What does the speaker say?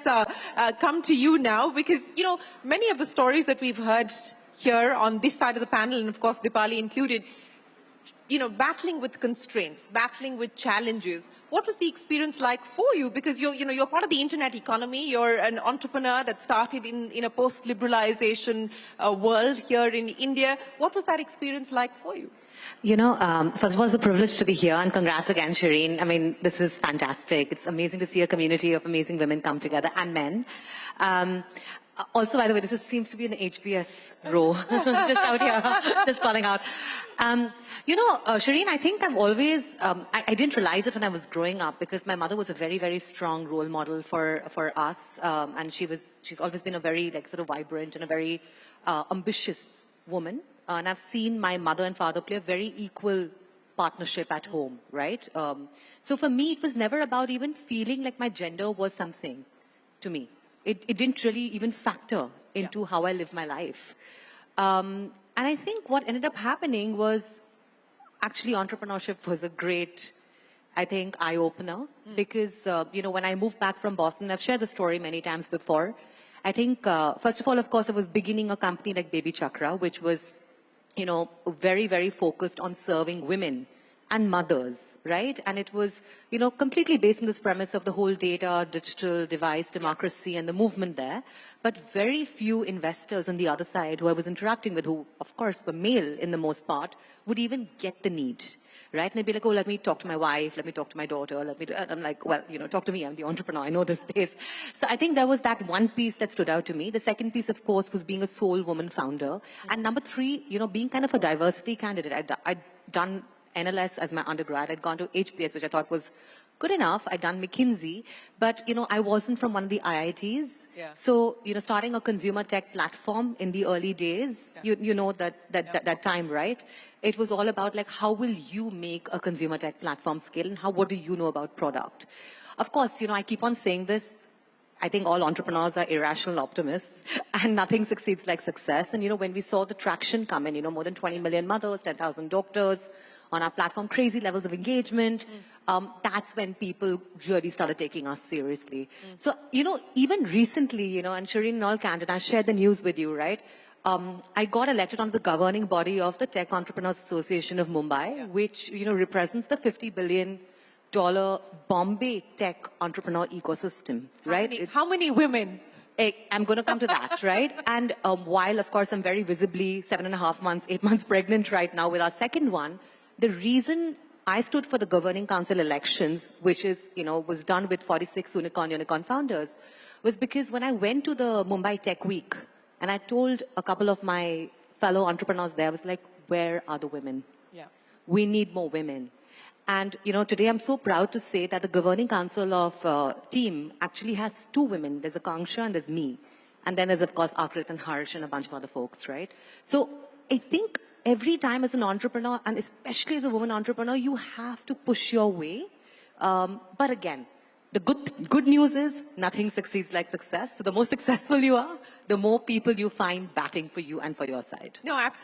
come to you now because, you know, many of the stories that we've heard here on this side of the panel, and of course Dipali included, you know, battling with constraints, battling with challenges. What was the experience like for you? Because you're part of the internet economy. You're an entrepreneur that started in a post-liberalization world here in India. What was that experience like for you? You know, first of all, it's a privilege to be here, and congrats again, Shireen. I mean, this is fantastic. It's amazing to see a community of amazing women come together, and men. Also, by the way, this seems to be an HBS row, just out here, just calling out. You know, Shireen, I think I've always, I didn't realize it when I was growing up because my mother was a very, very strong role model for us. And she's always been a very, like, sort of vibrant and a very ambitious woman. And I've seen my mother and father play a very equal partnership at home, right? So for me, it was never about even feeling like my gender was something to me. It didn't really even factor into how I live my life. And I think what ended up happening was actually entrepreneurship was a great, I think, eye-opener. Because, you know, when I moved back from Boston, I've shared the story many times before. I think, first of all, of course, I was beginning a company like Baby Chakra, which was, you know, very, very focused on serving women and mothers, right? And it was, you know, completely based on this premise of the whole data, digital device, democracy, and the movement there. But very few investors on the other side who I was interacting with, who, of course, were male in the most part, would even get the need, right? And they'd be like, oh, let me talk to my wife, let me talk to my daughter, I'm like, well, you know, talk to me, I'm the entrepreneur, I know this space. So I think there was that one piece that stood out to me. The second piece, of course, was being a sole woman founder. And number three, you know, being kind of a diversity candidate. I'd done NLS as my undergrad. I'd gone to HBS, which I thought was good enough. I'd done McKinsey, but, you know, I wasn't from one of the IITs. Yeah. So, you know, starting a consumer tech platform in the early days, you know that time, right? It was all about, like, how will you make a consumer tech platform scale, and what do you know about product? Of course, you know, I keep on saying this. I think all entrepreneurs are irrational optimists, and nothing succeeds like success. And, you know, when we saw the traction come in, you know, more than 20 million mothers, 10,000 doctors on our platform, crazy levels of engagement, that's when people really started taking us seriously. So, you know, even recently, you know, and Shireen and all candid, I shared the news with you, right? I got elected on the governing body of the Tech Entrepreneurs Association of Mumbai, which, you know, represents the $50 billion Bombay tech entrepreneur ecosystem, right? How many women? I'm going to come to that, right? And while, of course, I'm very visibly 7.5 months, 8 months pregnant right now with our second one, the reason I stood for the governing council elections, which is, you know, was done with 46 unicorn founders, was because when I went to the Mumbai Tech Week and I told a couple of my fellow entrepreneurs there, I was like, where are the women? Yeah. We need more women. And, you know, today I'm so proud to say that the governing council of team actually has 2 women. There's Akanksha and there's me. And then there's, of course, Akrit and Harsh and a bunch of other folks, right? So I think every time as an entrepreneur, and especially as a woman entrepreneur, you have to push your way. But again, the good news is nothing succeeds like success. So the more successful you are, the more people you find batting for you and for your side. No, absolutely.